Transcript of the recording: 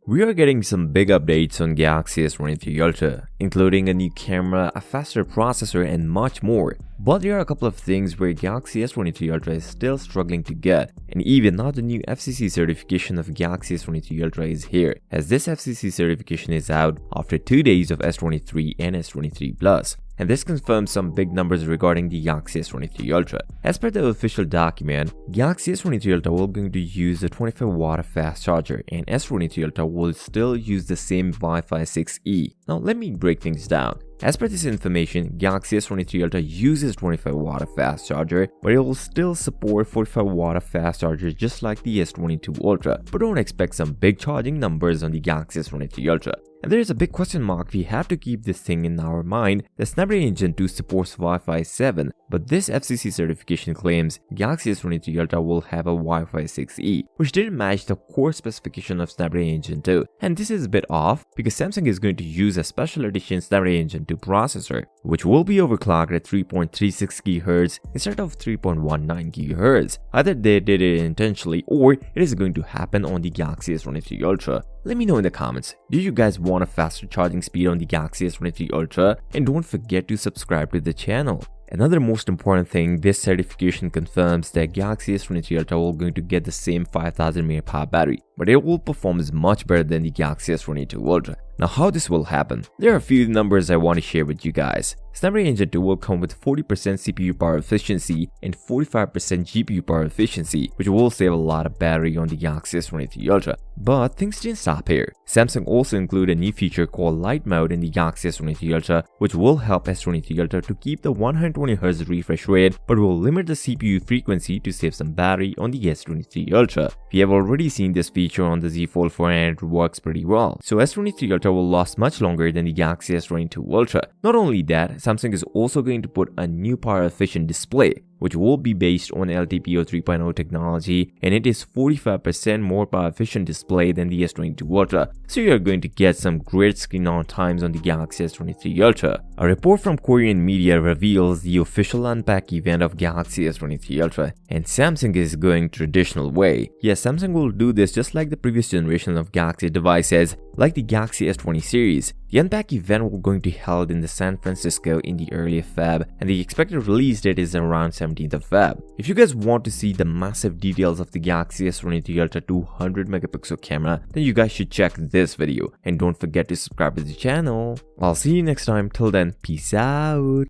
We are getting some big updates on Galaxy S23 Ultra, including a new camera, a faster processor, and much more. But there are a couple of things where Galaxy S23 Ultra is still struggling to get, and even now the new FCC certification of Galaxy S23 Ultra is here, as this FCC certification is out after 2 days of S23 and S23 Plus. And this confirms some big numbers regarding the Galaxy S23 Ultra. As per the official document, Galaxy S23 Ultra will going to use the 25-watt fast charger, and S23 Ultra will still use the same Wi-Fi 6E. Now let me break things down. As per this information, Galaxy S23 Ultra uses 25-watt fast charger, but it will still support 45-watt fast charger just like the S22 Ultra. But don't expect some big charging numbers on the Galaxy S23 Ultra. And there is a big question mark. We have to keep this thing in our mind. The Snapdragon Gen 2 supports Wi-Fi 7, but this FCC certification claims Galaxy S23 Ultra will have a Wi-Fi 6E, which didn't match the core specification of Snapdragon Gen 2. And this is a bit off because Samsung is going to use a special edition Snapdragon Gen 2 processor, which will be overclocked at 3.36 GHz instead of 3.19 GHz. Either they did it intentionally or it is going to happen on the Galaxy S23 Ultra. Let me know in the comments, do you guys want a faster charging speed on the Galaxy S23 Ultra? And don't forget to subscribe to the channel. Another most important thing, this certification confirms that Galaxy S23 Ultra will going to get the same 5000 mAh battery, but it will perform much better than the Galaxy S22 Ultra. Now how this will happen? There are a few numbers I want to share with you guys. Snapdragon Gen 2 will come with 40% CPU power efficiency and 45% GPU power efficiency, which will save a lot of battery on the Galaxy S23 Ultra. But things didn't stop here. Samsung also included a new feature called Light Mode in the Galaxy S23 Ultra, which will help S23 Ultra to keep the 120Hz refresh rate, but will limit the CPU frequency to save some battery on the S23 Ultra. We have already seen this feature on the Z Fold 4 and it works pretty well. So S23 Ultra will last much longer than the Galaxy S22 Ultra. Not only that, Samsung is also going to put a new power efficient display, which will be based on LTPO 3.0 technology, and it is 45% more power efficient display than the S22 Ultra, so you are going to get some great screen on times on the Galaxy S23 Ultra. A report from Korean media reveals the official unpack event of Galaxy S23 Ultra, and Samsung is going traditional way. Yes, Samsung will do this just like the previous generation of Galaxy devices, like the Galaxy S20 series. The unpack event will going to be held in San Francisco in the early Feb, and the expected release date is around 17th of Feb. If you guys want to see the massive details of the Galaxy S23 Ultra 200 megapixel camera, then you guys should check this video, and don't forget to subscribe to the channel. I'll see you next time. Till then, peace out.